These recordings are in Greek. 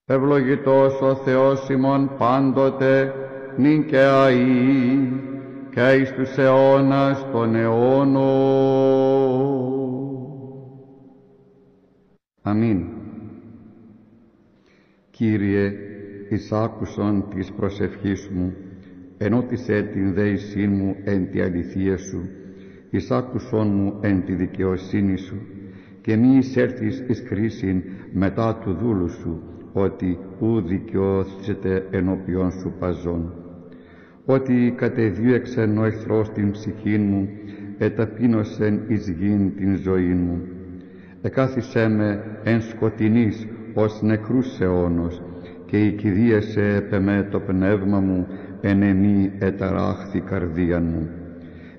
Ευλογητός ο Θεός ημών πάντοτε, νυν και αεί, και εις τους αιώνας των αιώνων. Αμήν. Κύριε, εις άκουσον της προσευχής μου, ενώτισε την δέησήν μου εν τη αληθεία σου, εις άκουσον μου εν τη δικαιοσύνη σου, και μη εισέλθεις εις κρίσιν μετά του δούλου σου, ότι ου δικαιώθησεται ενώπιον σου παζών. Ότι κατεδίωξεν ο εχθρός την ψυχήν μου, εταπείνωσεν εις γην την ζωήν μου. Εκάθισέ με εν σκοτεινής ως νεκρούς αιώνος, και οικηδίασε επ' εμέ το πνεύμα μου, εν εμή εταράχθη καρδίαν μου.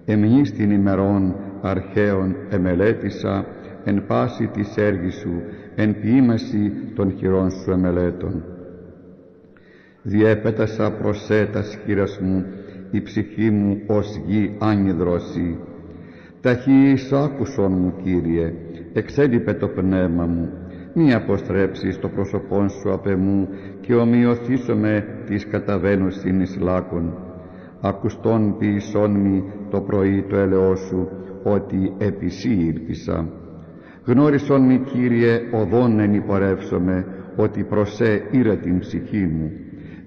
Εμνείς την ημερών αρχαίων εμελέτησα, εν πάση της έργης σου, εν ποίημαση των χειρών σου εμελέτων. Διέπετασα προς τας χείρας μου, η ψυχή μου ως γη άνυδρωση. Ταχύς άκουσον μου, Κύριε, εξέλιπε το πνεύμα μου, μη αποστρέψεις το πρόσωπόν σου απ' εμού, και ομοιωθήσομαι της καταβαίνουσιν εις λάκων. Ακουστών ποιησόν μη το πρωί το έλεος σου, ότι επί σύ ήλπισα. Γνώρισον μη, Κύριε, οδόν εν υπορεύσομαι, ότι προσέ ήρε την ψυχή μου.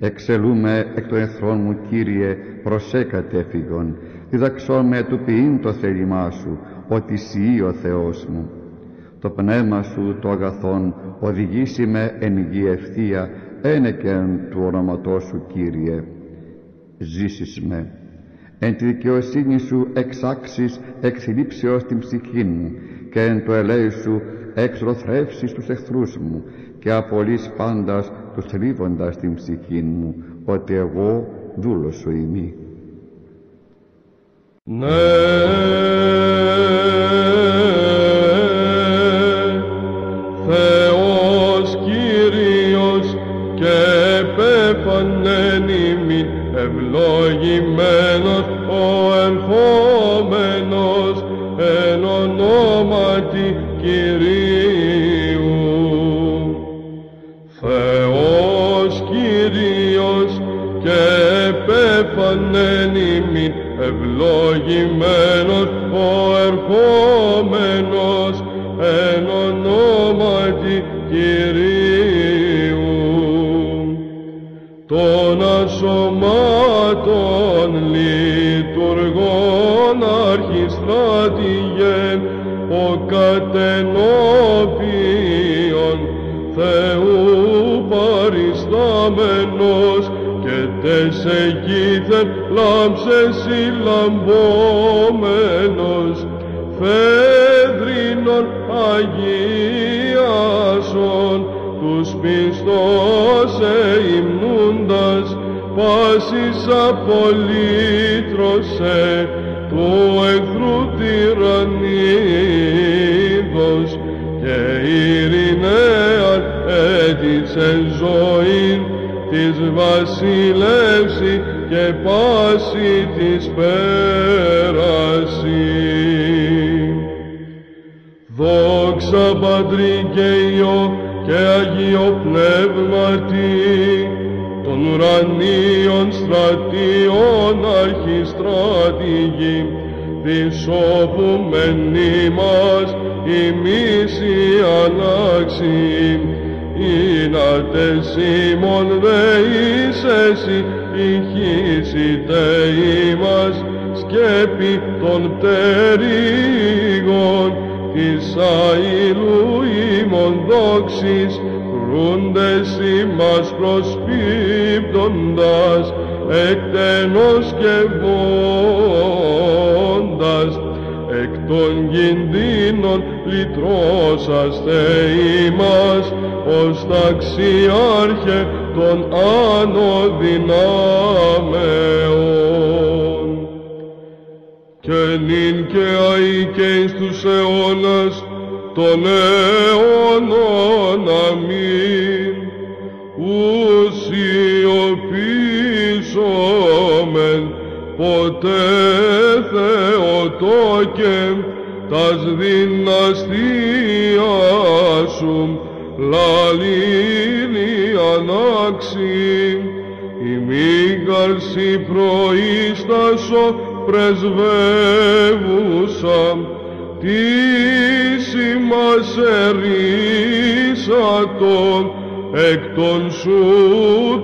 Εξελούμε εκ των εχθρών μου, Κύριε, προσέ κατέφυγον. Διδαξόν με του ποιήν το θέλημά σου, ότι σύ ο Θεός μου. Το πνεύμα σου το αγαθόν οδηγήσει με εν γη ευθεία, ένεκεν του ονοματός σου, Κύριε. Ζήσεις με. Εν τη δικαιοσύνη σου εξάξεις εξηλήψεως την ψυχή μου, και εν το ελέη σου εξροθρεύσεις τους εχθρούς μου, και απολύς πάντας τους θλίβοντας την ψυχή μου, ότι εγώ δούλος σου είμαι. Ναι, Θεός Κύριος και πέπανεν ημίν, ευλογημένος ο ερχόμενος εν ονόματι Κυρίου. Θεός Κύριος και πέπανεν ημίν, ευλογημένος ο ερχόμενος εν ονόματι Κυρίου. Των ασωμάτων λειτουργών αρχιστράτηγεν, ο κατενώπιον Θεού παριστάμενος, και τες εκείθεν λάμψες συλλαμπόμενος, φέδρινον αγίασον τους πιστός εϊμνούντας, πάσης απολύτρωσε του εχθρού τυραννίδος, και ειρηναίαν έτησεν ζωήν της βασιλεύση και πάση της πέραση. Δόξα Πατρί και Υιό και Αγίο Πνεύματι, των ουρανίων στρατιών αρχιστράτηγοι, δισόπου μεν ημάς ημείς η ανάξιοι, ήνατες ημών δεήσεσι, ηχήσητε ημάς σκέπη των πτερύγων, της αήλου ημών δόξης, κρούντες ημάς προσπίπτοντας, εκτενώς και βόντας, εκ των κινδύνων λυτρώσαστε ημάς, ως ταξιάρχε των άνω δυνάμεων. Και νυν και αεί και εις τους αιώνας των αιώνων, αμήν. Ουσιοποιήσομεν ποτέ Θεοτόκε, τας δυναστεία σου λαλήνια ανάξιν, ημίγαρσι προείστασο πρεσβεύουσα, τις ημάς ερίσατον εκ των σου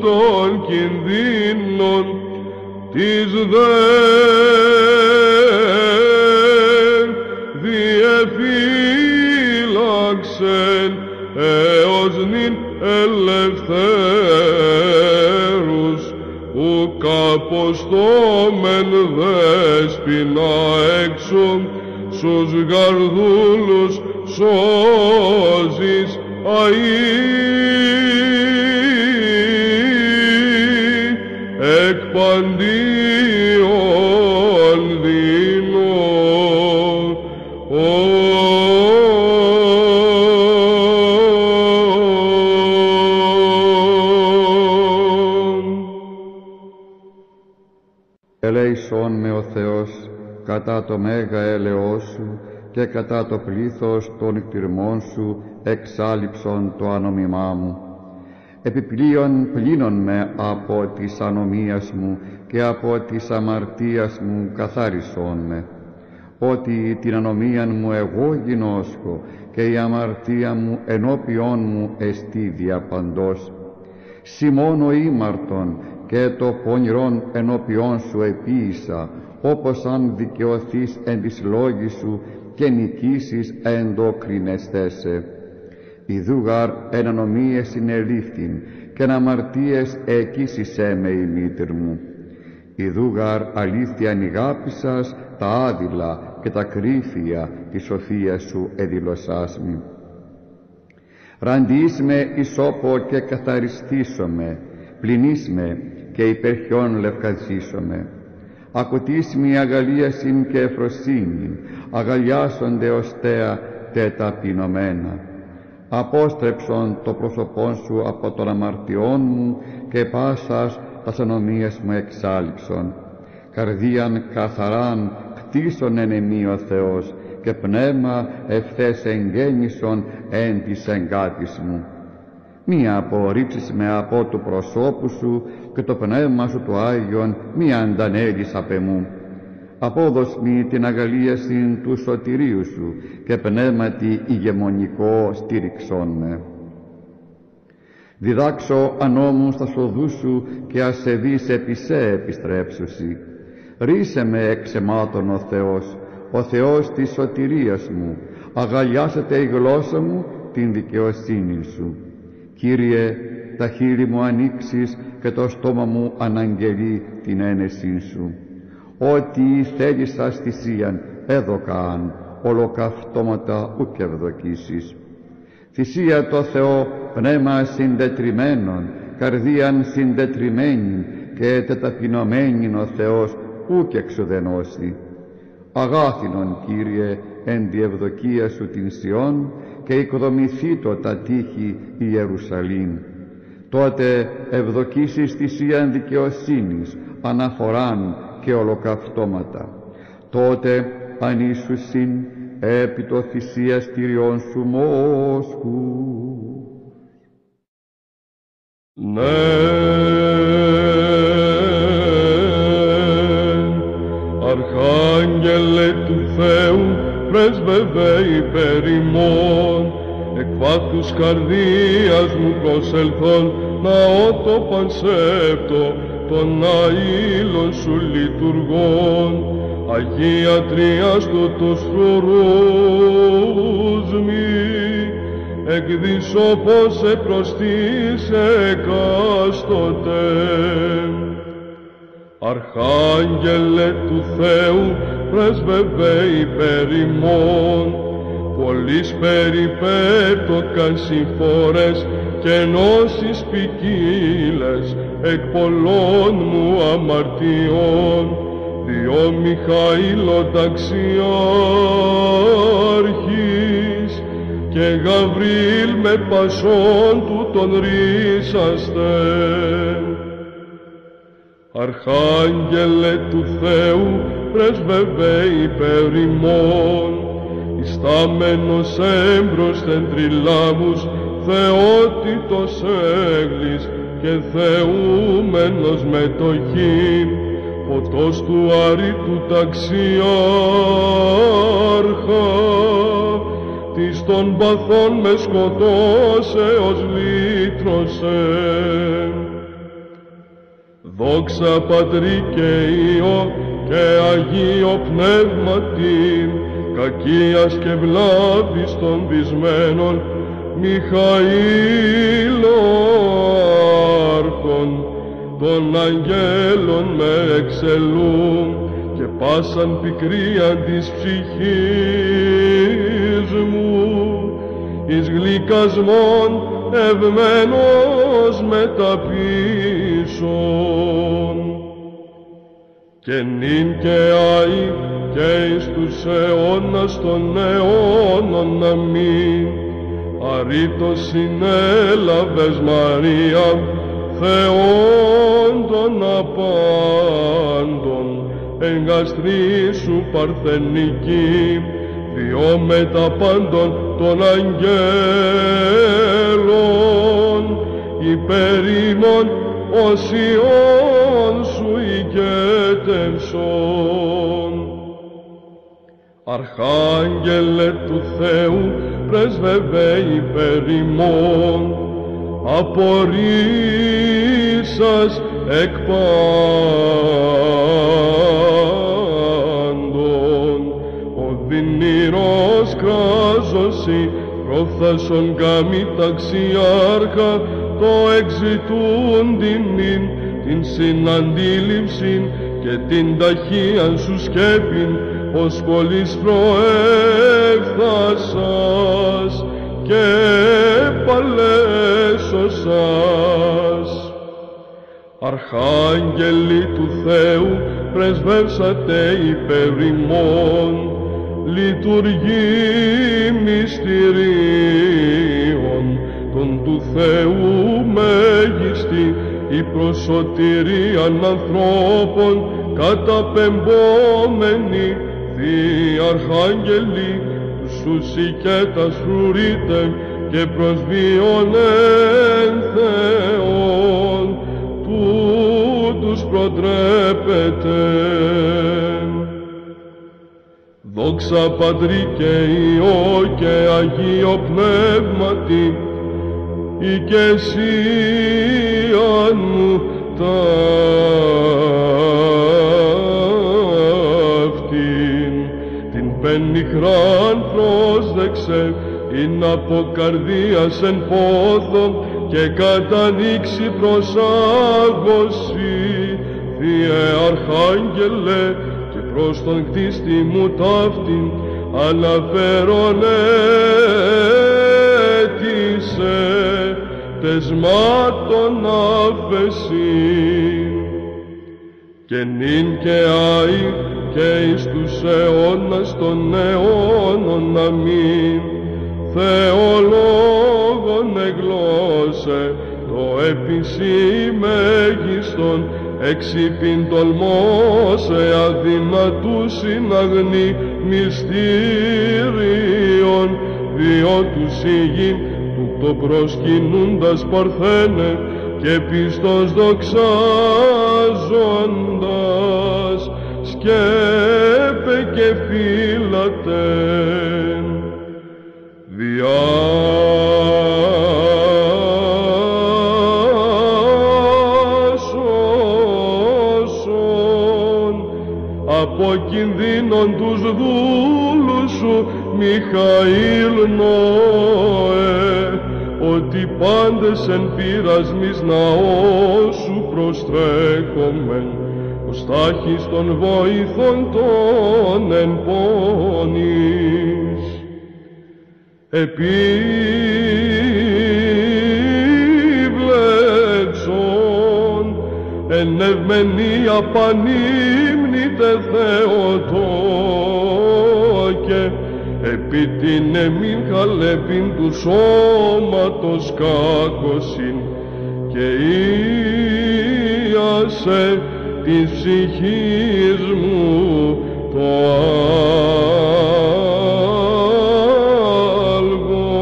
των κινδύνων, της δε διεφύλαξεν έως νυν ελευθέρους, ουκ αποστόμεν δέσποινα έξω, στους γαρδούλους σώζεις αΐ, εκ παντίον δεινών. Ελέησόν με ο Θεός κατά το μέγα έλεος σου και κατά το πλήθος των εκτιρμών σου εξάλειψον το ανομιμά μου. Επιπλέον πλύνον με από της ανομίας μου και από της αμαρτίας μου καθάρισόν με, ότι την ανομίαν μου εγώ γινώσκω και η αμαρτία μου ενώπιόν μου εστί διαπαντός. Συ μόνο ήμαρτον και το πονηρόν ενώπιόν σου επίησα, όπως αν δικαιωθείς εν της λόγης σου και νικήσεις εν το κρινεστέσαι. Ιδούγαρ εν ανομίες συνελήφθην και εν αμαρτίες εκείσισέ με η μήτρ μου. Ιδούγαρ αλήθειαν ηγάπησας τα άδειλα και τα κρύφια τη σοφία σου εδηλωσάς μη. Ραντείς με ισόπο και καθαριστήσομαι, πλυνείς με και υπερχιόν λευκαζίσομαι. Ακουτείς μη αγαλίασιν και εφροσύνην, αγαλιάσονται οστέα τε ταπεινωμένα. Απόστρεψον το πρόσωπόν σου από των αμαρτιών μου και πάσας τας ανομίας μου εξάλειψον. Καρδίαν καθαράν κτίσον εν εμεί ο Θεός και πνεύμα ευθές εγγέννησον εν της εγκάτης μου. Μη απορρίψεις με από του προσώπου σου και το πνεύμα σου το Άγιον μη αντανέλεις απ' εμού. Απόδος μη την αγαλίαση του σωτηρίου σου και πνεύματι ηγεμονικό στήριξόν με. Διδάξω ανώμους στα σοδούς σου και ασεβείς επί σε επιστρέψουσι. Ρίσε με εξαιμάτων ο Θεός της σωτηρίας μου, αγαλιάσετε η γλώσσα μου την δικαιοσύνη σου. Κύριε, τα χείλη μου ανοίξεις και το στόμα μου αναγγελεί την ένεσή σου. Ό,τι θέλησας θυσίαν έδωκαν, ολοκαυτώματα ουκ ευδοκίσεις. Θυσία το Θεό πνεύμα συντετριμένον, καρδίαν συντετριμένη και τεταπεινωμένην ο Θεός ουκ εξουδενώσει. Αγάθινον, Κύριε, εν τη ευδοκία σου την Σιών και οικοδομηθήτω τα τείχη η Ιερουσαλήμ. Τότε ευδοκίσεις θυσίαν δικαιοσύνης, αναφοράν και ολοκαυτώματα. Τότε ανήσουσιν επί το θυσιαστήριον σου μόσχου. Ναι, Αρχάγγελε του Θεού, πρέσβευε υπέρ ημών, εκ βάθους καρδίας μου προσελθόν, ναό το πανσέπτο των αήλων σου λειτουργών, Αγία Τρίας τους φορούς μη, εκδίσω πως σε προστίσε εκάστοτε. Αρχάγγελε του Θεού, πρέσβευε υπέρ ημών, πολλής περιπέπτωκαν συμφόρες και ενώσεις ποικίλες εκ πολλών μου αμαρτιών, διό Μιχαήλο ταξιάρχης και Γαβρίλ με πασόν του τον ρίσαστε. Αρχάγγελε του Θεού, πρέσβευε υπέρ ημών, ιστάμενος έμπροσθεν τριλάμους θεότητος έγλης και θεούμενος μετοχή, φωτός του αρήτου ταξιάρχα, της των παθών με σκοτώσεως λύτρωσε. Δόξα Πατρί και Υιό και Αγίο Πνεύματι, κακίας και βλάβης των βυσμένων, Μιχαήλάρχον, των αγγέλων με εξελούν και πάσαν πικρίαν της ψυχής μου, εις γλυκασμόν ευμένος μεταπίσων. Και νυν και αεί και εις τους αιώνας των αιώνων αμήν. Αρήτως συνέλαβες Μαρία, Θεόν των απάντων, εν γαστρή σου παρθενική, διό μετα πάντων των αγγέλων, υπερήμων οσιών σου ηγέτευσον. Αρχάγγελε του Θεού, πρέσβευε υπέρ ημών, απορρίσας εκ πάντων, οδυνηρός κράζωση, πρόφθασον γάμη ταξιάρχα, το εξητούν την συναντήληψην και την ταχύαν σου σκέπην, ως πολλής προέφθασας και παλέσωσας. Αρχάγγελοι του Θεού, πρεσβεύσατε υπέρ ημών, λειτουργεί μυστηρίων των του Θεού μέγιστη, η προσωτηρίαν ανθρώπων καταπεμπόμενη. Θείοι Αρχάγγελοι, τους οικέτας φρουρείτε και προσβίων εν Θεόν, τούτους προτρέπετε. Δόξα Πατρί και Υιό και Αγίο Πνεύματι, η κεσίαν μου πενιχράν πρόσδεξε, ειν από καρδίας εν πόθο και κατανοίξει προσάγωση. Θειε Αρχάγγελε, και προς τον κτίστη μου ταύτην αναφέρον έτησε, τεσμάτων άφεσιν. Και νυν και αεί και εις τους αιώνας των αιώνων αμήν. Θεολόγων εγλώσσε, το επισήμεγιστον, εξυπήν τολμώσε αδυνατού συναγνή μυστήριον, διό του σιγήν τούτο προσκυνούντας παρθένε και πιστός δοξάζοντας, σκέπε και φύλατεν. Διάσωσον από κινδύνων τους δούλους σου, Μιχαήλ Νόε, ότι πάντες εν πειρασμής ναός σου προστρέχομεν, ως τάχιστον βοηθών των εν πόνης. Επίβλεψον εν ευμενία πανύμνητε Θεοτόκε, επί την εμήν χαλεπήν του σώματος κάκωσιν, και ίασε της ψυχής μου το άλγο.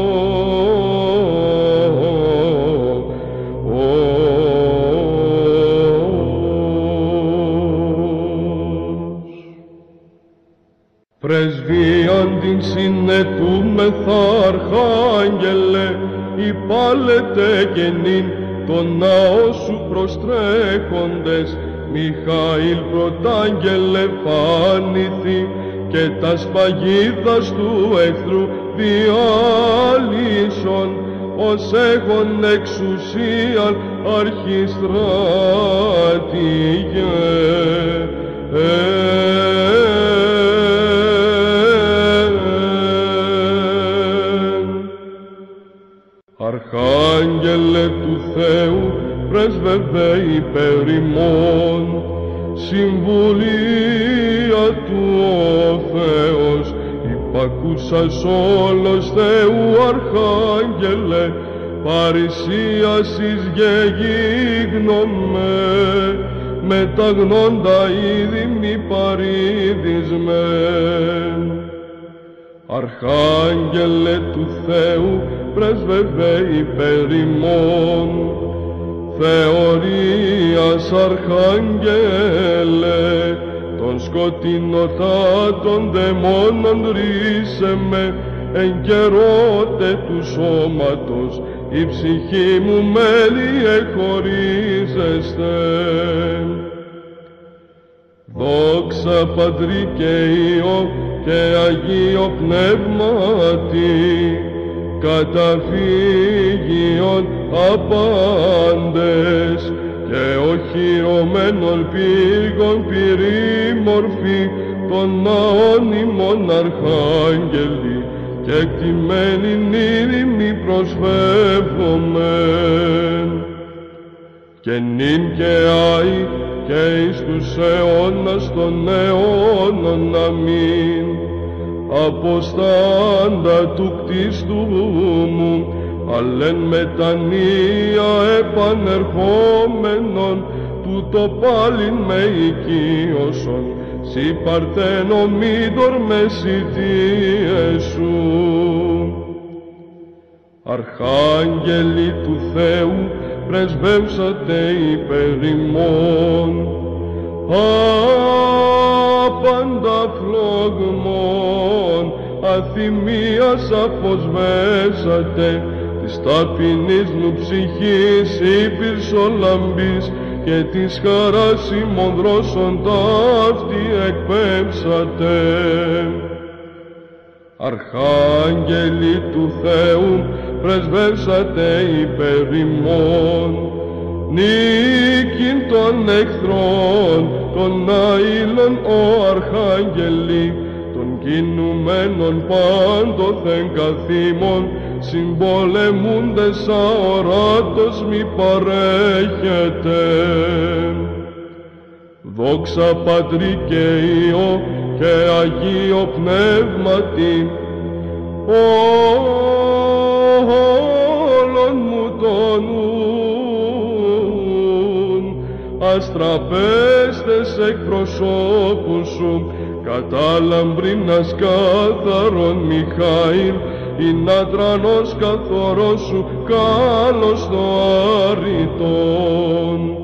πρεσβείαν την συνετούμεθα Αρχάγγελε, υπάλετε και νυν το ναό σου προστρέχοντες, Μιχαήλ πρωτάγγελε φάνηθη, και τας παγίδας του εχθρού διάλυσον, ως έχων εξουσίαν αρχιστράτηγε. Αρχάγγελε του Θεού, πρέσβευε υπέρ ημών, συμβουλία του ο Θεός, υπακούσας όλος Θεού Αρχάγγελε, παρησίασης γεγίγνωμε, με τα γνώντα είδη μη παρήδισμεν. Αρχάγγελε του Θεού, πρέσβευε υπέρ ημών, θεωρίας Αρχάγγελε, των σκοτεινοτάτων δαιμόνων ρίσε με, εν καιρότε του σώματος, η ψυχή μου μέλη εχωρίζεστε. Δόξα Πατρί και Υιό και Αγίο Πνεύματι, καταφύγιον απάντες, και οχυρωμένων πύργων πυρήμορφη, των ναών ημών Αρχάγγελοι, και εκτιμένην ήρημη προσφεύγομεν. Και νυν και άη και εις τους αιώνας των αιώνων, αμήν. Αποστάντα του κτίστου μου, αλλεν μετανία επανερχόμενον, τούτο πάλιν με οικείωσον, σοι παρθένο μήδωρ με σιτίες σου. Αρχάγγελοι του Θεού, πρεσβεύσατε υπέρ ημών, άπαντα φλόγμων, αθυμίας αφοσβέσατε, της ταπεινής μου ψυχής υπηρσολαμπής, και της χαράς ημών δρόσων ταύτη εκπέμψατε. Αρχάγγελοι του Θεού, πρεσβεύσατε υπέρ ημών, νίκην των εχθρών, των αήλων ο Αρχάγγελοι, των κινουμένων πάντοθεν καθήμων, συμπολεμούντες αοράτος μη παρέχετε. Δόξα Πατρί και Υιό και Αγίο Πνεύματι, όλων μου τον νουν, αστραπέστες εκπροσώπου σου, κατά λαμπρίνας καθαρών Μιχαήλ, εινάτρανος καθορός σου, κάλος το αρρητόν.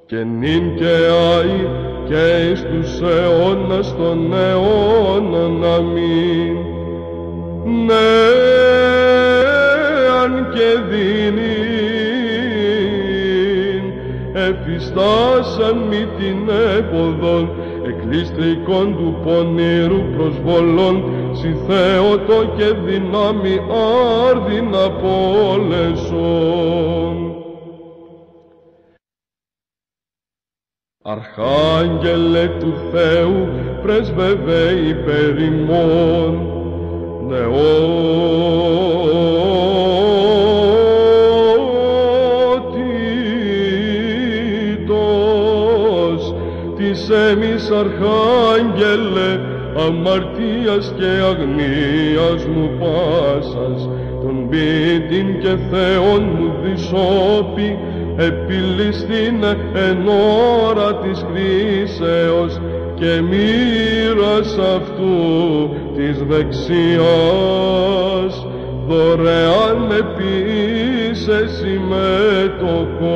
Και νυν και άη και εις τους αιώνας των αιώνων, αμήν. Ναι, αν και δίνειν, εφιστάσαν μη την έποδον, εκκληστρικών του πονήρου προσβολών, σοι Θεότο και δυνάμει άρδιν απόλεσον. Αρχάγγελε του Θεού, πρέσβευε υπέρ ημών, νεότητος της εμείς Αρχάγγελε, αμαρτίας και αγνίας μου πάσας, τον πίτην και Θεόν μου δυσόπη, επιλυστήνε εν ώρα της κρίσεως, και μοίρας αυτού της δεξιάς, δωρεάν με ποιήσε συμμετοχών.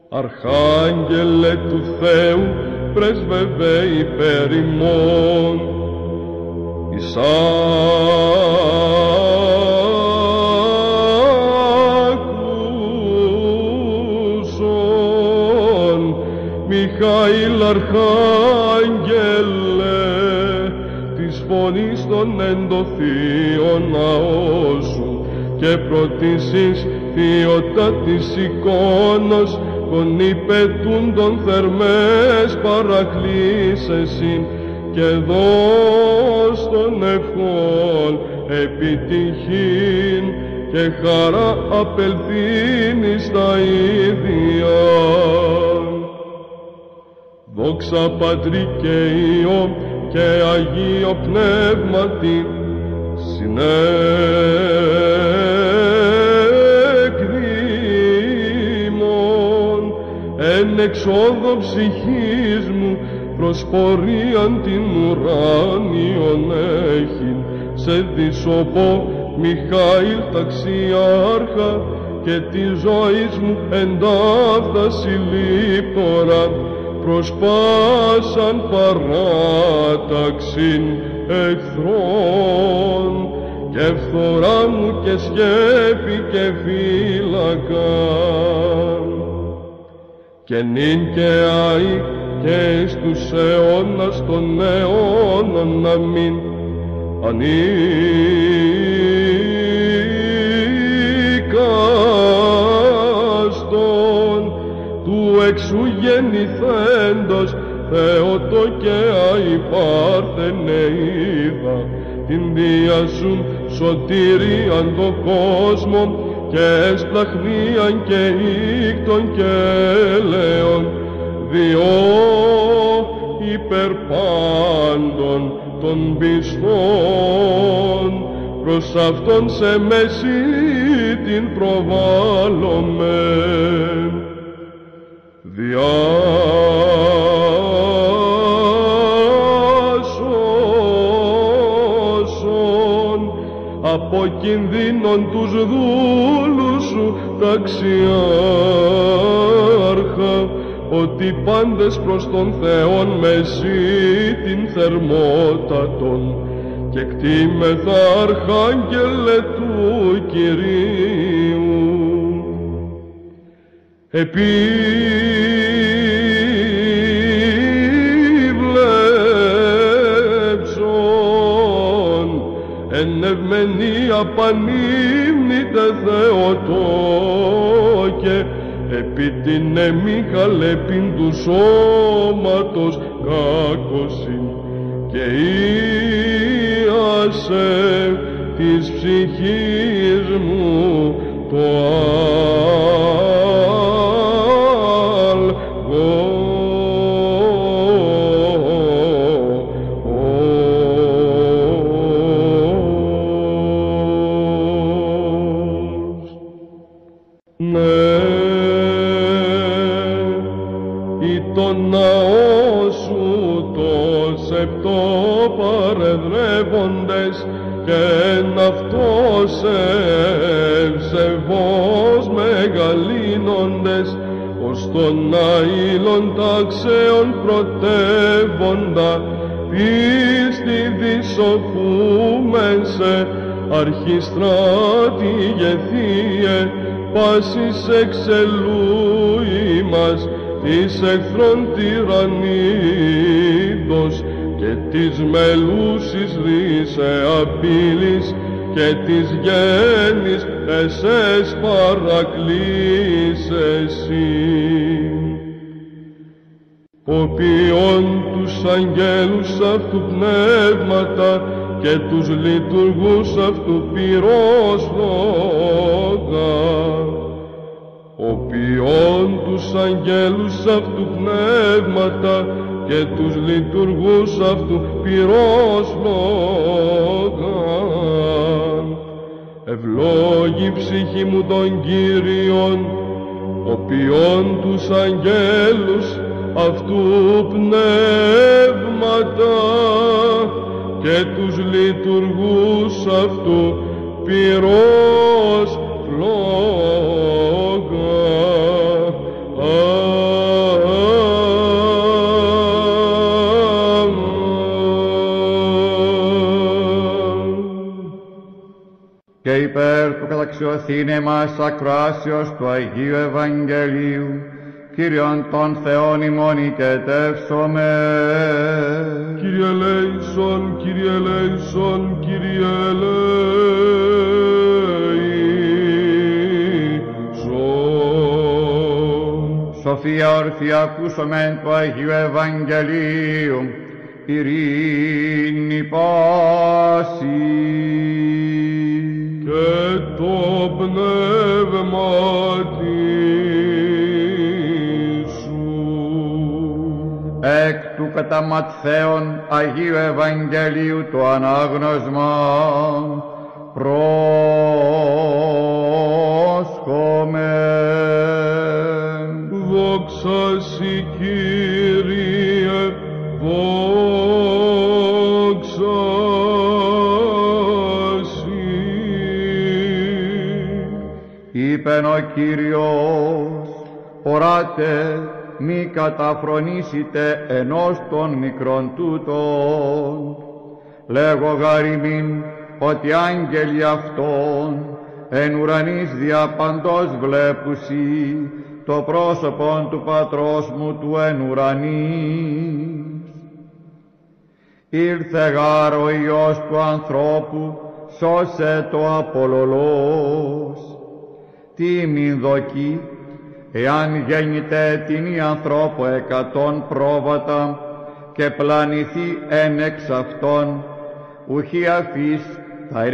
Αρχάγγελε του Θεού, πρέσβευε υπέρ ημών. Εισάκουσον, Μιχαήλ Αρχάγγελε, της φωνής των εντοθείων ναό σου, και προτίσεις θείοτα της εικόνος των υπετούντων θερμές παρακλήσεσιν, και δώσ' των ευχών επιτυχήν και χαρά απελθύνει στα ίδια. Δόξα Πατρί και Υιό και Αγίο Πνεύματι, συνεκδήμων, εν εξόδο ψυχής μου προς πορείαν την ουράνιον έχειν, σε δισοπώ Μιχαήλ ταξιάρχα, και τη ζωής μου εντάφτα συλλήπτορα, προς πάσαν παράταξην εχθρών, και φθορά μου και σκέπη και φύλακα. Και νυν και αεί και εις τους αιώνας των αιώνων, αμήν. Ανίκαστον του εξού γεννηθέντος Θεότο και αϊπάρθενε είδα, την δια σου σωτηρίαν το κόσμο, και εσπλαχνίαν και ίκτον και έλεον, διό υπερπάντων των πιστών, προς αυτόν σε μέση την προβάλλομεν. Διάσωσον από κινδύνων τους δούλους σου ταξιάρχα, ότι πάντες προς τον Θεόν μεσή την θερμότατον, και κτήμεθα Αρχάγγελε του Κυρίου. Επίβλεψον εν ευμενία πανύμνητε Θεοτό, και επί την εμίχαλεπιν του σώματος κάκωσιν, και ίασε της ψυχής μου το και εν αυτός ευσεβώς μεγαλύνοντες, ως των αήλων τάξεων πρωτεύοντα, πίστη δισοφούμενσε, αρχιστράτη ηγεθείε, πάσης εξελού ημάς, της εχθρών τυραννίδος, και της μελούσης ρίσε απειλής, και της γέννης εσές παρακλήσεσιν. Οποίον τους αγγέλους αυτού πνεύματα, και τους λειτουργούς αυτού πυρός λόγα. Οποίον τους αγγέλους αυτού πνεύματα, και τους λειτουργούς αυτού πυρός λόγαν. Ευλόγη ψυχή μου τον Κύριον, οποίον τους αγγέλους αυτού πνεύματα, και τους λειτουργούς αυτού πυρός λόγα. αξιοθήνε μας ακροάσεως του Αγίου Ευαγγελίου, Κύριον των Θεών ημών οικετεύσομε. Κύριε ελέησον, Κύριε ελέησον, Κύριε ελέησον. Σοφία ορθή ακούσομεν του Αγίου Ευαγγελίου, ειρήνη πάση. Και το πνεύμα εκ του κατά Ματθαίον Αγίου Ευαγγελίου το ανάγνωσμα πρόσχομαι. Δόξα Συ, Κύριε, δόξα Συ. Είπεν ο Κύριος, οράτε, μη καταφρονήσετε ενός των μικρών τούτων. Λέγω γάρ ημίν ότι άγγελοι αυτών εν ουρανής διαπαντός βλέπουσι το πρόσωπον του Πατρός μου του εν ουρανής. Ήρθε γάρ ο Υιός του ανθρώπου, σώσε το απολωλός. Τι μην δοκεί, εάν γέννηται την ανθρώπο 100 πρόβατα και πλανηθεί εν εξ αυτών, ουχή αφής τα 99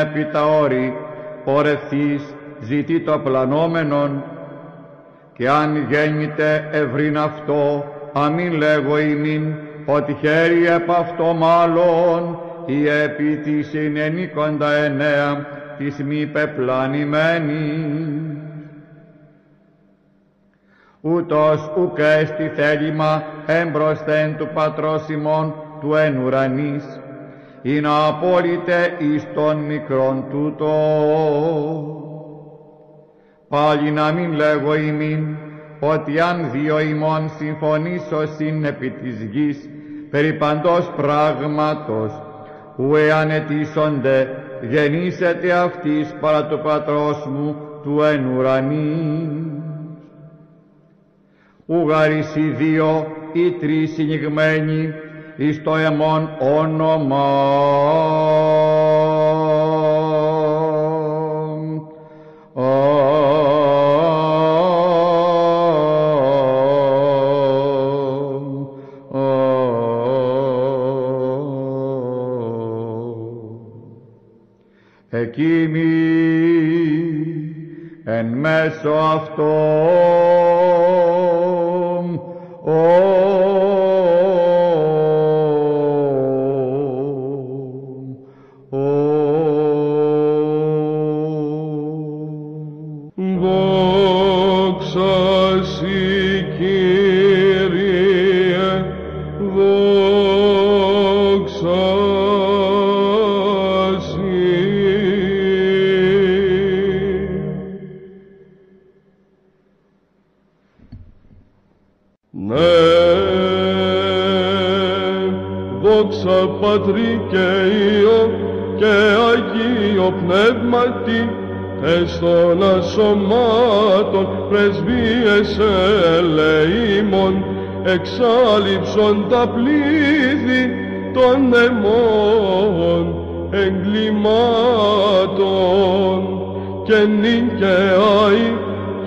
επί τα όρη, πορευθείς ζητεί το πλανόμενον, και αν γέννηται ευρύν αυτό, αμήν λέγω ημίν, ότι χέρι επ' αυτό μάλλον, ή επί της 99 της μη πεπλανημένης. Ούτως ουκ έστι θέλημα έμπροσθεν του Πατρός ημών του εν ουρανής, ή να απόλυτε εις των μικρών τούτο. Πάλι να μην λέγω ημίν, ότι αν δύο ημών συμφωνήσωσιν επί της γης, περί παντός πράγματος, ου εάν αιτήσονται, γεννήσεται αυτής παρά του Πατρός μου του εν ουρανής. Ουγαρίς οι δύο ή τρεις συνηγμένοι εις το εμόν όνομα. Εκείμη εν μέσω αυτών δόξα Συ, Κύριε, δόξα Συ. Ναι, δόξα Πατρί και Υιό και Αγίο Πνεύματι, τες των ασωμάτων πρεσβείες ελεήμων, εξάλειψον τα πλήθη των αιμών εγκλημάτων, και νυν και αεί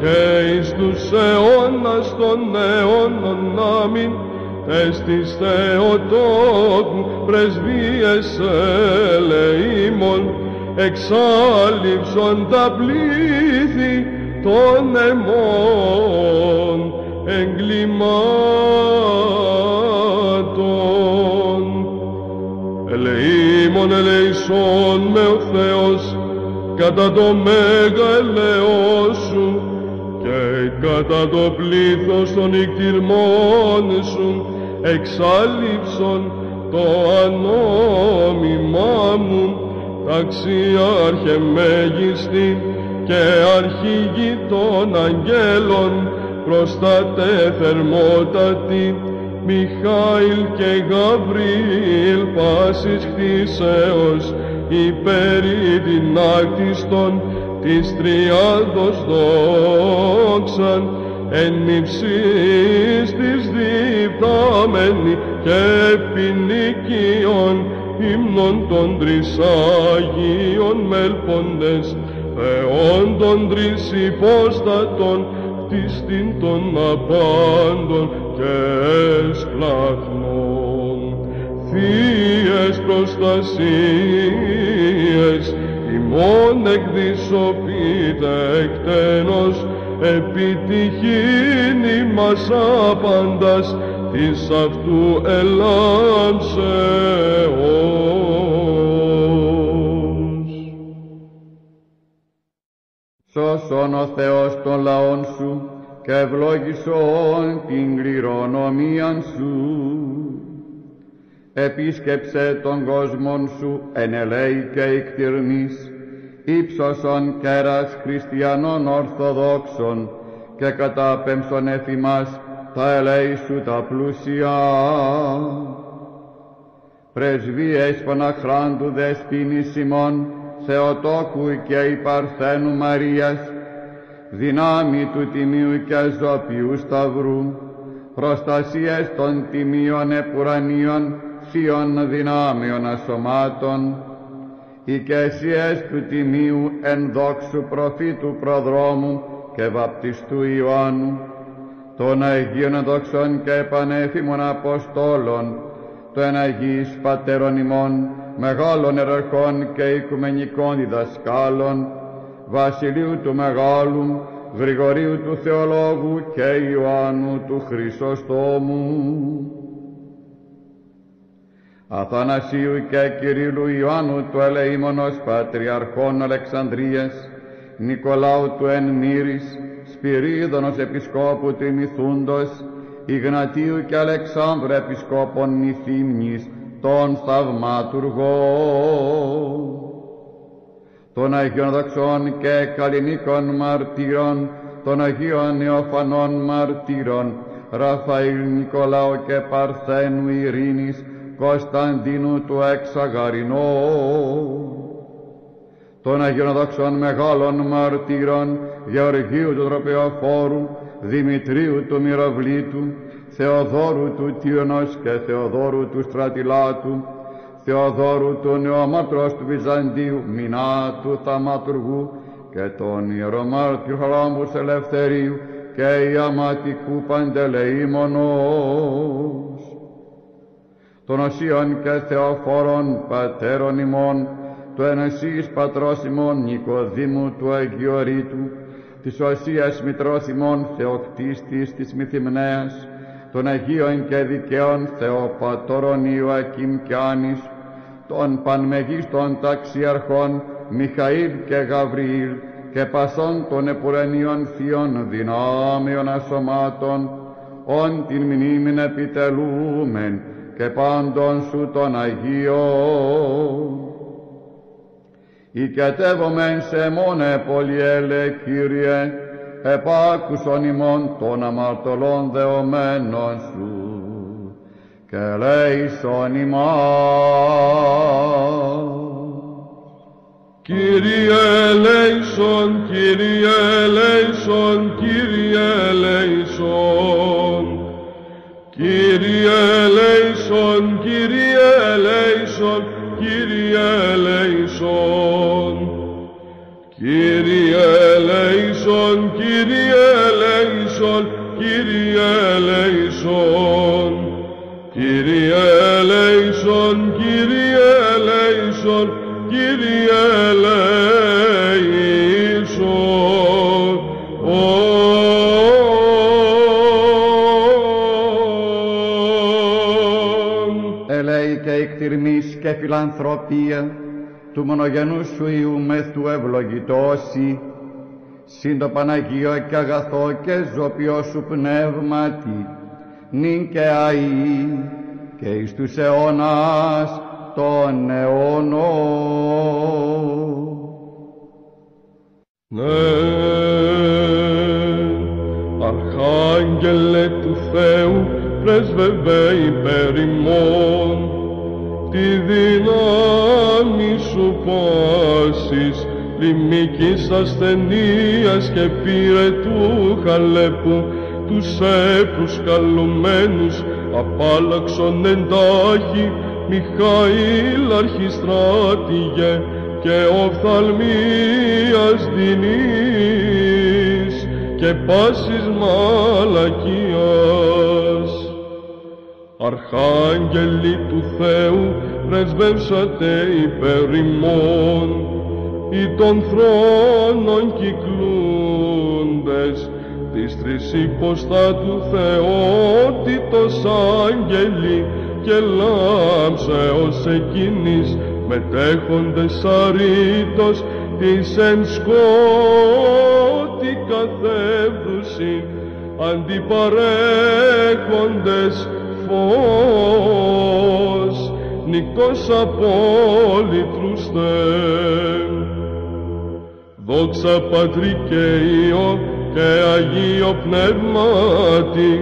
και εις τους αιώνας των αιώνων αμήν, τες της Θεοτόκου πρεσβείες ελεήμων, εξάλειψον τα πλήθη των αιμών εγκλημάτων. Ελεήμων ελεησόν με ο Θεός κατά το μέγα ελεός σου και κατά το πλήθος των νικτυρμών σου, εξάλειψον το ανόμημά μου, ταξιάρχε μέγιστη και αρχηγή των αγγέλων, προστατέ θερμότατη, Μιχάηλ και Γαβριήλ πάσης χτίσεως υπερηδυνάκτιστον της Τριάδος δόξαν, εν υψής της διπτάμενη και ποινικίων ύμνων των τρισάγιων μέλποντες, Θεών των τρισυπόστατων, κτίστην των απάντων και σπλαχνών. Θείες προστασίες, ημών εκδισωπείτε εκτένος, επιτυχήν ημάς άπαντας, της αυτού ελάμψεως. Σώσον ο Θεός των λαών σου και ευλόγησον την κληρονομίαν σου. Επίσκεψε τον κόσμον σου εν ελέη και εκτιρμής, ύψωσον κέρας χριστιανών ορθοδόξων και κατάπεμψον εφημάς τα ελέη σου τα πλούσια. Πρεσβείες Παναχράντου Δεσποίνης ημών, Θεοτόκου και η Παρθένου Μαρίας, δυνάμει του Τιμίου και Ζωπιού Σταυρού, προστασίες των τιμίων επουρανίων, θείων δυνάμεων ασωμάτων, οικεσίες του Τιμίου εν δόξου προφήτου προδρόμου και βαπτιστού Ιωάννου, των Αγίων δόξων και πανέφημων Αποστόλων, των Αγίης Πατέρων ημών, μεγάλων εραρχών και οικουμενικών διδασκάλων, Βασιλείου του Μεγάλου, Γρηγορίου του Θεολόγου και Ιωάννου του Χρυσοστόμου, Αθανασίου και Κυρίλου Ιωάννου του Ελεήμονος Πατριαρχών Αλεξανδρίας, Νικολάου του Ενμύρης, Σπυρίδωνος Επισκόπου του Μυθούντος, Ιγνατίου και Αλεξάνδρου Επισκόπων Νηθύμνης, των θαυματουργών, των Αγίων Δοξών και Καλλινίκων Μαρτύρων, των Αγίων Νεοφανών Μαρτύρων, Ραφαήλ, Νικολάου και Παρθένου Ειρήνης, Κωνσταντίνου του Εξαγαρινού, των Αγίων Δοξών Μεγάλων Μαρτύρων, Γεωργίου του Τροπεοφόρου, Δημητρίου του Μυροβλήτου, Θεοδόρου του Τύρνος και Θεοδόρου του Στρατιλάτου, Θεοδόρου του Νεομάρτυρος του Βυζαντίου, Μινά του Θαυματουργού και τον Ιερομάρτυρο Χαράμπους Ελευθερίου και Ιαματικού Παντελεήμονος, των Οσίων και Θεοφόρων Πατέρων ημών, του Ενωσίης Πατρός ημών Νικοδήμου του Αγιορείτου, της Οσίας Μητρός ημών Θεοκτίστης της Μυθυμνέας, των Αγίων και Δικαίων Θεοπατώρων Ιωακήμ και Άνης, των πανμεγίστων ταξιαρχών Μιχαήλ και Γαβριήλ και πασών των επουρανίων θείων δυνάμεων ασωμάτων, όν την μνήμην επιτελούμεν και πάντων σου των Αγίων. Οικετεύομεν σε μόνε πολυέλε, Κύριε, επάκουσον ημών των αμαρτωλών δεωμένων σου και ελέησον ημάς. Κύριε ελέησον, Κύριε ελέησον, Κύριε ελέησον. Κύριε ελέησον, Κύριε ελέησον, Κύριε ελέησον. Κύριε ελέησον, Κύριε ελέησον, Κύριε ελέησον. Κύριε ελέησον, Κύριε ελέησον, Κύριε ελέησον. Ελέη και εκτιρμής και φιλανθρωπία του μονογενού σου Υιού μεθού ευλογητώσει, συν το Παναγίο και αγαθό και ζωπιό σου πνεύματι, νυν και αΐ και εις τους αιώνας των αιώνων. Ναι, Αρχάγγελε του Θεού, πρέσβευε υπέρ ημών, τη δύναμη σου πάσης, λιμικής ασθενείας και πυρετού χαλέπου, τους έπρους καλωμένους απάλλαξον εντάχει, Μιχαήλ αρχιστράτηγε και οφθαλμίας δεινής και πάσης μαλακίας. Αρχάγγελοι του Θεού πρεσβεύσατε υπέρ ημών, ή των θρόνων κυκλούντες της τρεις υποστάτου Θεότητος άγγελοι και λάμψεως εκείνης μετέχοντες αρήτως της εν σκότη καθεύδουσιν αντιπαρέχοντες φως νυκτός απόλυτρουστε. Δόξα Πατρί και Υιό και Αγίο Πνεύματι,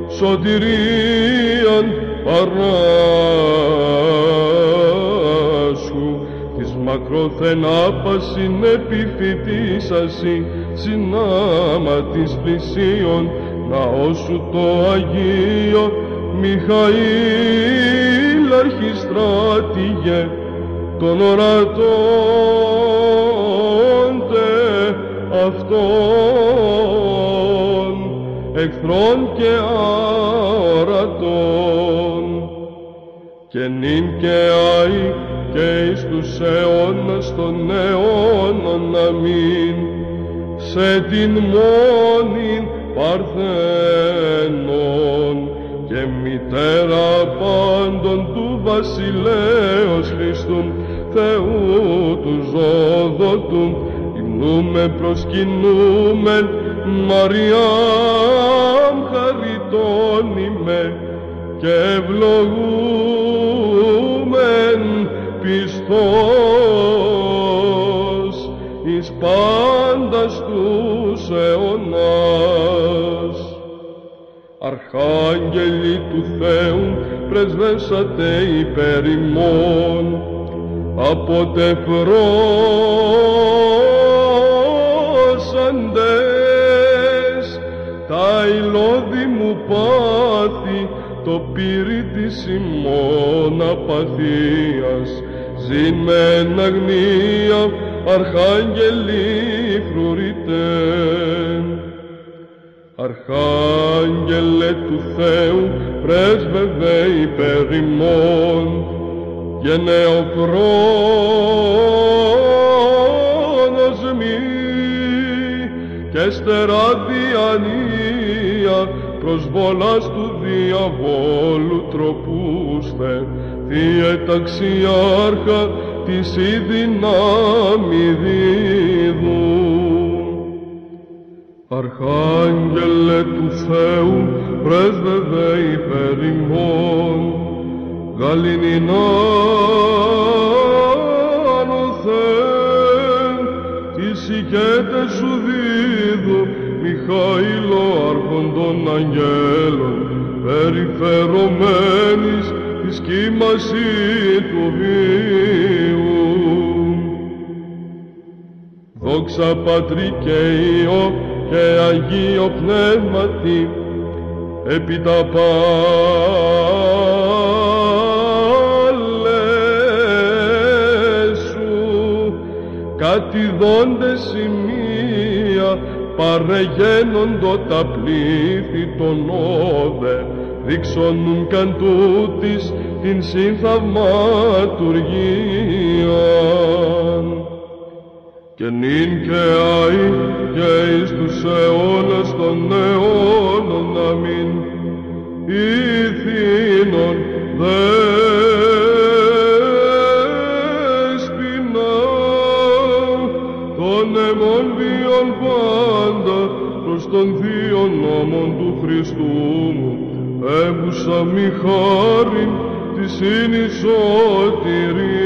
σωτηρίαν παράσχου, της μακρόθεν άπασιν επιφυτίσασι, συνάμα της πλησίων, ναός σου το Αγίο, Μιχαήλ αρχιστράτηγε, των ορατών αυτών, εχθρών και αορατών, και νυν και αεί και εις τους αιώνας των αιώνων, αμήν. Σε την μόνην Παρθένον και μητέρα πάντων του βασιλέως Χριστού, Θεού του ζωοδότου, υμνούμε προσκυνούμεν, Μαριάμ χαριτώνημε και ευλογούμεν πιστός εις πάντας τους αιώνας. Αρχάγγελοι του Θεού πρεσβεύσατε υπέρ ημών, αποτεφρώσαντες τα ηλώδη μου πάθη, το πύρι της ημών απαθίας, ζήν με εν αγνία, αρχάγγελοι φρουρείτε. Αρχάγγελε του Θεού, πρέσβευε υπέρ ημών, γενεοχρόνος μη και στερά διανία, προσβολάς του διαβόλου τροπούστε, Θύε ταξιάρχα της η δυνάμει δίδου. Αρχάγγελε του Θεού, πρέσβευε υπέρ ημών, γαληνινάν ο Θεέ, τις οικέτες σου δίδου, Μιχαήλο άρχοντων αγγέλων, περιφερωμένης της κύμαση του βίου. Δόξα Πατρί και Υιό και Αγίο Πνεύματι, επί τα πάλες σου, κατηδώντες σημεία, παρεγένοντο τα πλήθη των όδε, δείξονουν καν τούτης την συνθαυματουργίαν. Και νυν και αεί και εις τους αιώνας των αιώνων, αμήν. Ηθήνων δέσποινα των αιμών βίων πάντα, προς τον θείον νόμον του Χριστού μου, έβουσα μη χάριν της ίνης σωτηρίαν.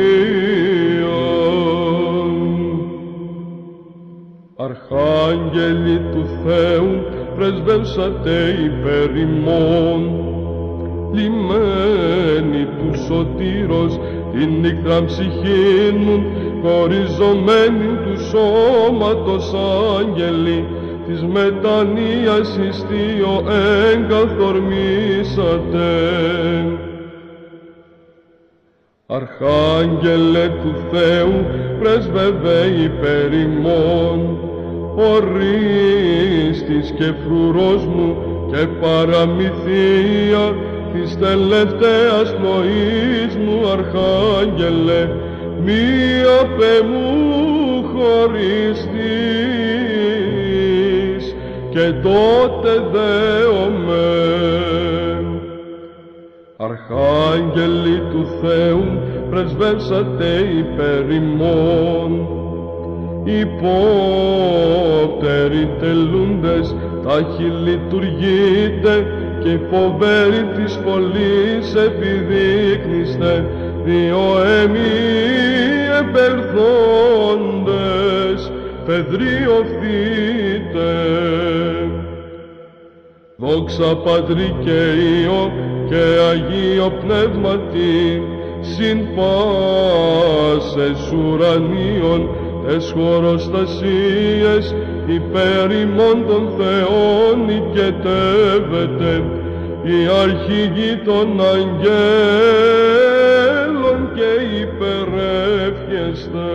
Αρχάγγελοι του Θεού, πρεσβεύσατε υπέρ ημών, λιμένοι του σωτήρος την νύχτρα ψυχήν μου, χωριζομένη του σώματος άγγελοι, της μετανοίας ιστίο εγκαθορμήσατε. Αρχάγγελε του Θεού, πρέσβευε υπέρ ημών, ορίστης και φρουρός μου και παραμυθία της τελευταίας πνοής μου, Αρχάγγελε, μία πεμού χωριστής και τότε δέομεν. Αρχάγγελοι του Θεού, πρεσβεύσατε υπέρ ημών, υπόπτεροι τελούντες, τάχοι λειτουργείτε και υποβέροι της φωλής επιδείκνυστε, δύο εμεί επελθόντες, πεδριωθείτε. Δόξα Πατρί και Υιό και Αγίο Πνεύματι, συν πάσες ουρανίων, τες χωροστασίες υπέρ ημών των Θεών οικετεύεται, η αρχηγή των αγγέλων και υπερεύχεστε.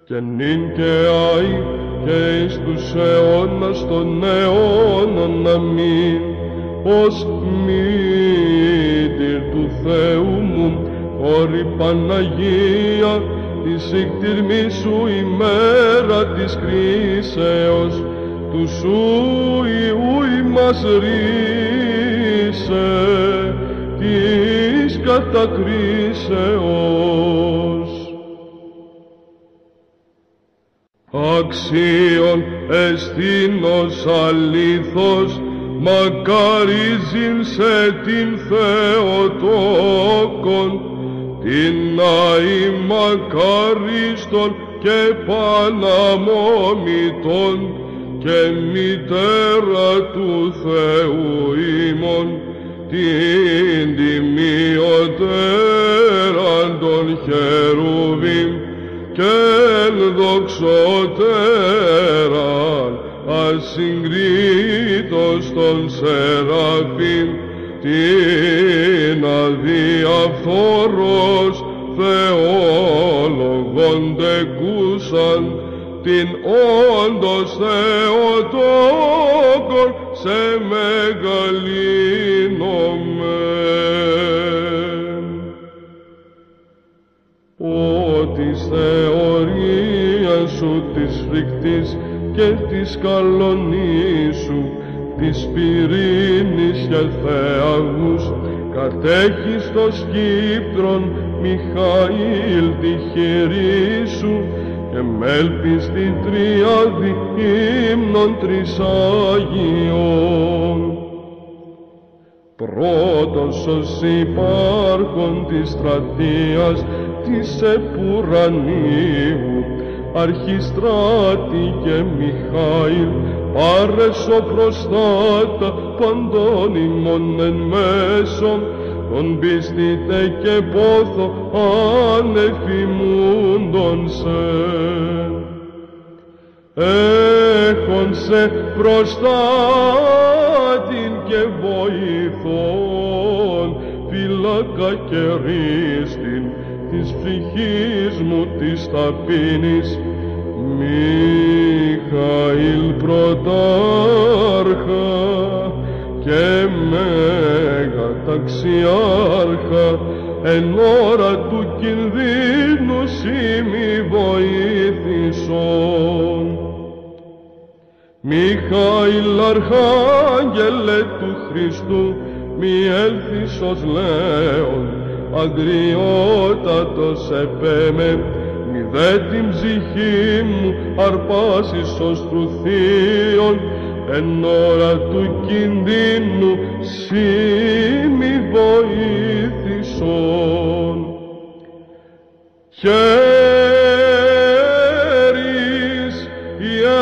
Και νυν και αεί και εις τους αιώνας των αιώνων, αμήν. Ως μήτηρ του Θεού μου, όρη Παναγία, της εκτιρμής σου ημέρα της κρίσεως, του σου Υιού ημάς ρίσε, της κατακρίσεως. Αξίον εστίνος αλήθως, μακαρίζειν σε την Θεοτόκον, την αη μακαρίστον και παναμόμητον και μητέρα του Θεού ημών, την τιμιωτέραν των χερουβίμ και δοξωτέραν ασυγκρίτως των σεραφείμ, την αδιαφορός θεόλογον τεκούσαν, την όντως Θεοτόκον σε μεγαλύνομεν. Ο της θεωρίας σου της φρικτής και της καλονής σου, της πυρήνης και θεαγούς, κατέχεις το σκύπτρον Μιχαήλ τη χειρή σου, και μέλπεις την τριάδη ύμνων τρισάγιων. Πρώτος ως υπάρχον της στρατείας της επουρανίου, Αρχιστράτη και Μιχαήλ, πάρεσο προστάτα παντών ημών εν μέσω, τον πίστητε και πόθο ανεφημούντον σε. Έχον σε προστάτην και βοηθών, φύλακα και ρίστην της ψυχής μου της ταπείνης, Μιχαήλ πρωτάρχα και μέγα ταξιάρχα, εν ώρα του κινδύνου σήμη βοήθησον. Μιχαήλ αρχάγγελε του Χριστού, μη έλθεις ως λέον, αγριότατος επέμε, μη δε την ψυχή μου αρπάσεις ως τρουθείον, εν ώρα του κινδύνου σύ μη βοήθησον. Χέρις ιερότατε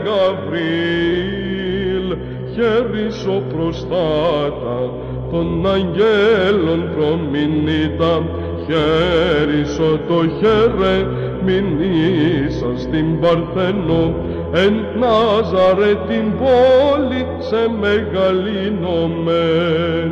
Γαβρίλ, χέρις ο προστάτα των αγγέλων προμηνύτα, χέρισο το χέρε μηνύσαν στην Παρθενό, εν Νάζαρε την πόλη σε μεγαλύνομεν.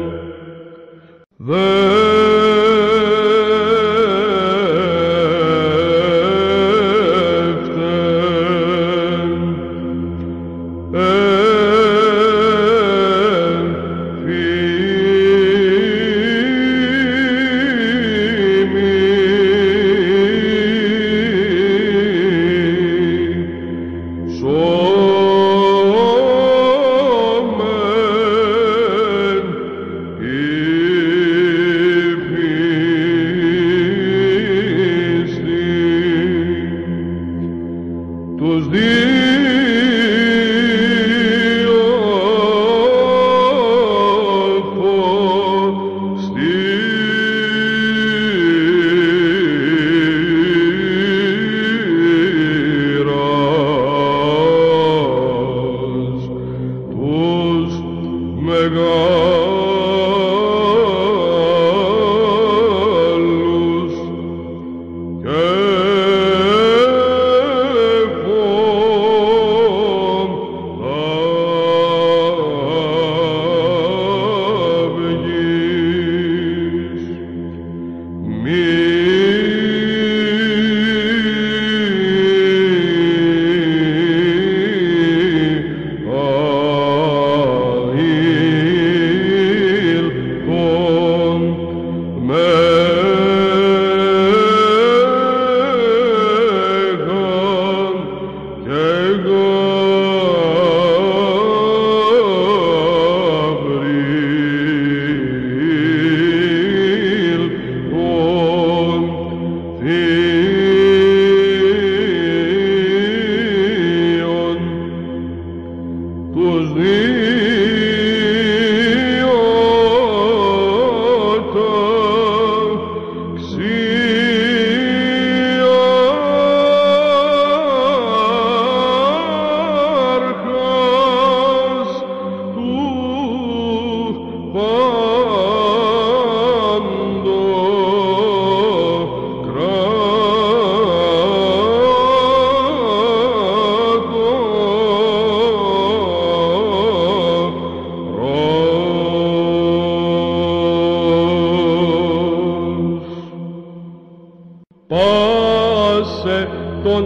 Πάσε των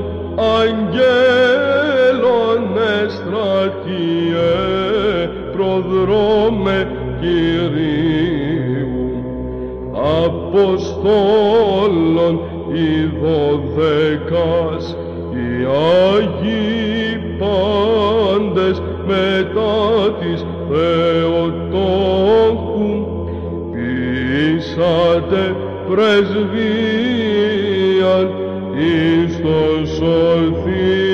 αγγέλων εστρατείε, προδρόμε Κυρίου, Αποστόλων οι 12, οι Άγιοι πάντες μετά της Θεοτόκου, ποιήσατε πρεσβείαν εις το σωθήνε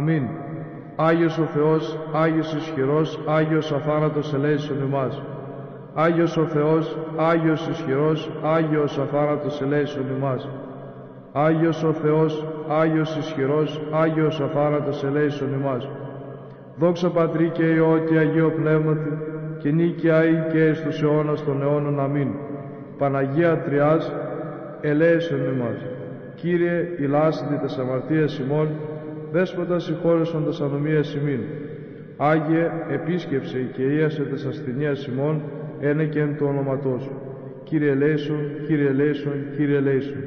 Αμήν. Άγιος ο Θεός, Άγιος ισχυρός, Άγιος αθάνατος ελέησον ημάς. Άγιος ο Θεός, Άγιος ισχυρός, Άγιος αθάνατος ελέησον ημάς. Άγιος ο Θεός, Άγιος ισχυρός, Άγιος αθάνατος ελέησον ημάς. Δόξα Πατρί και Υιό και Αγίο Πνεύματι, και νίκαια ή και εις τους αιώνας των αιώνων. Αμήν. Παναγία Τριάς, ελέησον ημάς. Κύριε, ηλάσθητη τας αμαρτίας ημών, Δέσποτα συγχώρεσον τας ανομίας ημίν. Άγιε, επίσκεψε και ίασε τας ασθενείας ημών, ένεκεν το όνοματό σου. Κύριε ελέησον, Κύριε ελέησον, Κύριε ελέησον.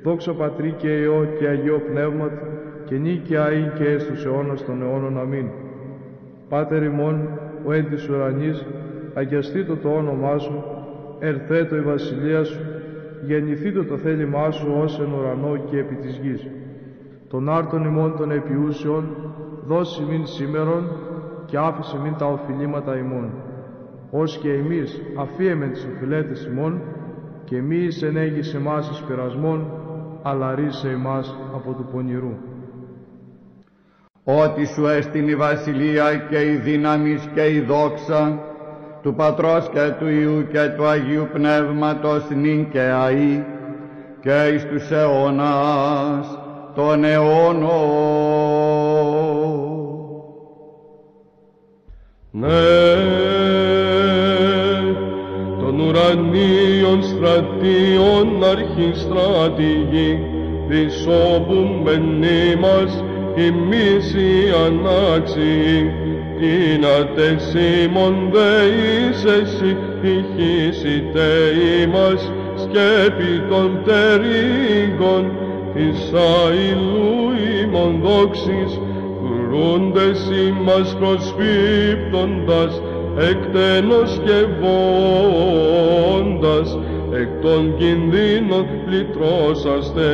Δόξα Πατρί και Υιό και Αγίο Πνεύματι, και νίκαια ή και εις τους αιώνας των αιώνων. Αμήν. Πάτερ ημών, ο εν της ουρανής, αγιαστήτω το όνομά σου, ερθέτω η βασιλεία σου, γεννηθήτω το θέλημά σου ως εν ουρανό και επί της γης. Των άρτων ημών των επιούσεων, δώσει μην σήμερον, και άφησε μην τα οφειλήματα ημών. Ως και εμείς αφίεμεν τις οφειλέτες ημών, και μη εις ενέγεις εμάς εις πειρασμών, αλλά ρίσε εμάς από του πονηρού. ότι σου έστειν η βασιλεία και η δύναμις και η δόξα του Πατρός και του Υιού και του Αγίου Πνεύματος νυν και αεί και εις τους αιώνας των αιώνων. Ναι, των ουρανίων στρατίων αρχιστράτηγοι, της όπου μενήμας ημείς οι ανάξιοι, την ατεσίμων δεείς εσύ ηχήσιτε ημάς σκέπη των τερίγων, της αηλού ημών δόξης, κρούντες ημάς προσφύπτοντας, εκτενώς και βόντας, εκ των κινδύνων λυτρώσαστε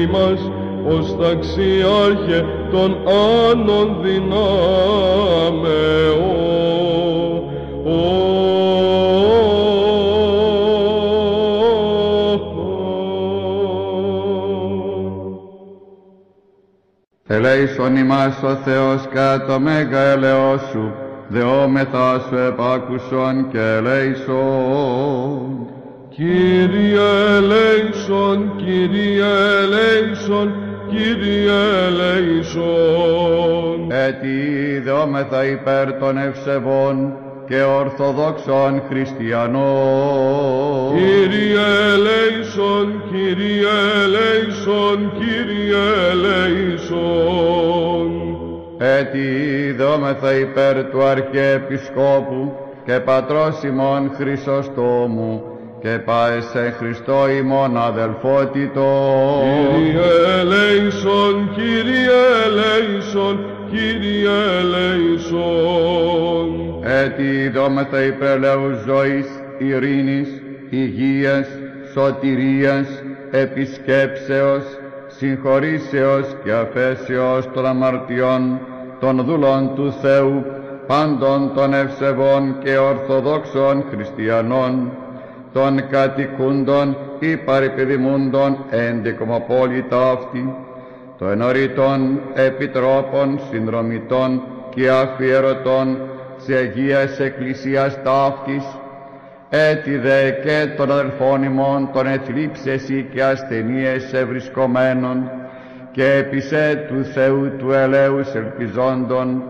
ημάς, ως ταξιάρχε των άνων δυνάμεων. Ελέησον ημάς ο Θεός κατά το μέγα έλεος σου, δεόμεθα σου επάκουσον και ελέησον. Κύριε ελέησον, Κύριε ελέησον, Κύριε ελέησον. Έτσι δεόμεθα υπέρ των ευσεβών και ορθοδόξων χριστιανών. Κύριε ελέησον, Κύριε ελέησον, Κύριε ελέησον. Έτσι δεόμεθα υπέρ του Αρχιεπισκόπου και Πατρός ημών Χρυσοστόμου και πάε σε Χριστό ημών αδελφότητο. Κύριε ελέησον, Κύριε ελέησον, Κύριε ελέησον. Έτσι δόμεθα υπερλαούς ζωής, ειρήνης, υγείας, σωτηρίας, επισκέψεως, συγχωρήσεως και αφέσεως των αμαρτιών των δούλων του Θεού, πάντων των ευσεβών και ορθοδόξων χριστιανών, των κατοικούντων ή παρεπιδημούντων εν κομοπόλητα αυτή, των ενωριτών επιτρόπων, συνδρομητών και αφιερωτών της Αγίας Εκκλησίας ταύτης, έτι δε και των αδελφών ημών των εθλίψεσι και ασθενείες ευρισκομένων και επισέ του Θεού του ελέους ελπιζόντων,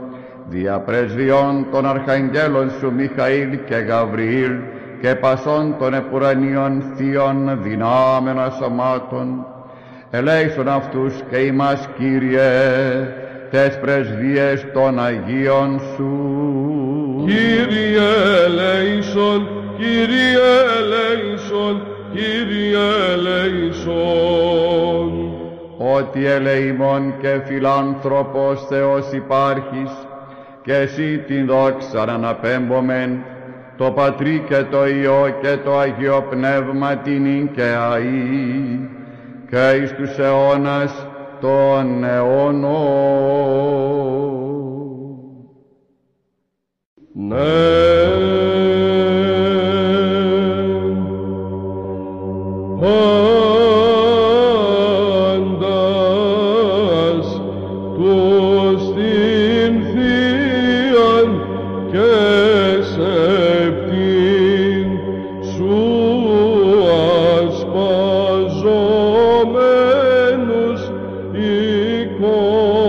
δια πρεσβειών των αρχαγγέλων σου Μιχαήλ και Γαβριήλ και πασών των επουρανίων θείων δυνάμεων ασωμάτων, ελέησον αυτούς και ημάς, Κύριε, τες πρεσβείες των Αγίων σου. Κύριε ελέησον, Κύριε ελέησον, Κύριε ελέησον. Ότι ελεημόν και φιλάνθρωπος Θεός υπάρχεις, και εσύ την δόξα αναπέμπομεν, το Πατρί και το Υιό και το Αγίο Πνεύμα την και αεί, και εις τους αιώνας των αιώνων. Ναι. Πάντας τους την Θείαν και σεπτήν σου ασπαζομένους εικόνα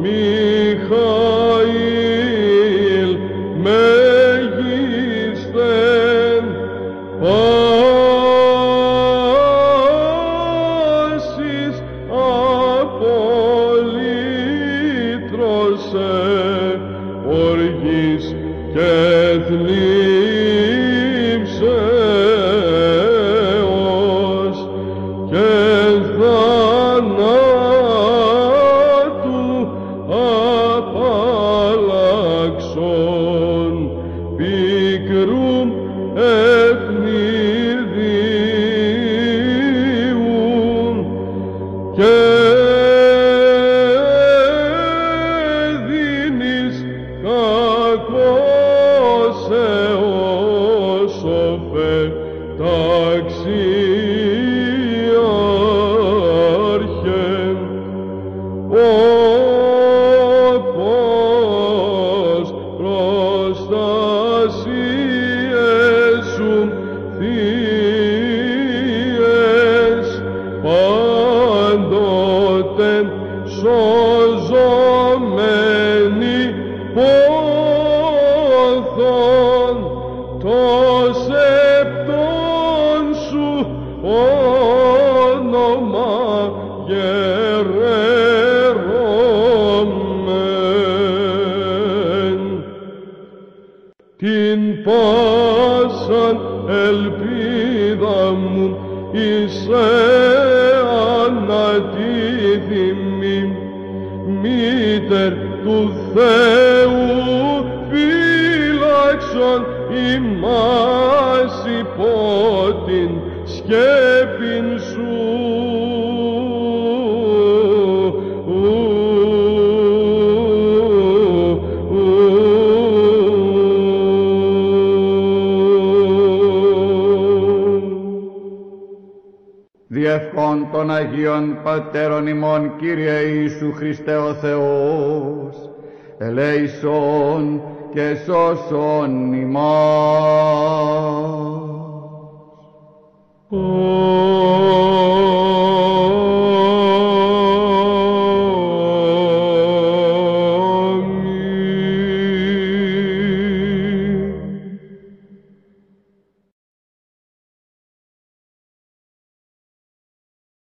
Μιχαήλ μέγιστεν πάσης απολύτρωσε οργής και θλίψεως και θανάτου απαλλάξον πικρούν ευνηδίουν και δίνεις κακός εώσοφε ταξιάρχε ελπίδα μου, είσαι ανατίθιμη, μήτερ του Θεού φύλαξον ημάς υπό την σκέπην σου. Διευχών των Αγίων Πατέρων ημών, Κύριε Ιησού Χριστέ ο Θεός, ελέησον και σώσον ημάς.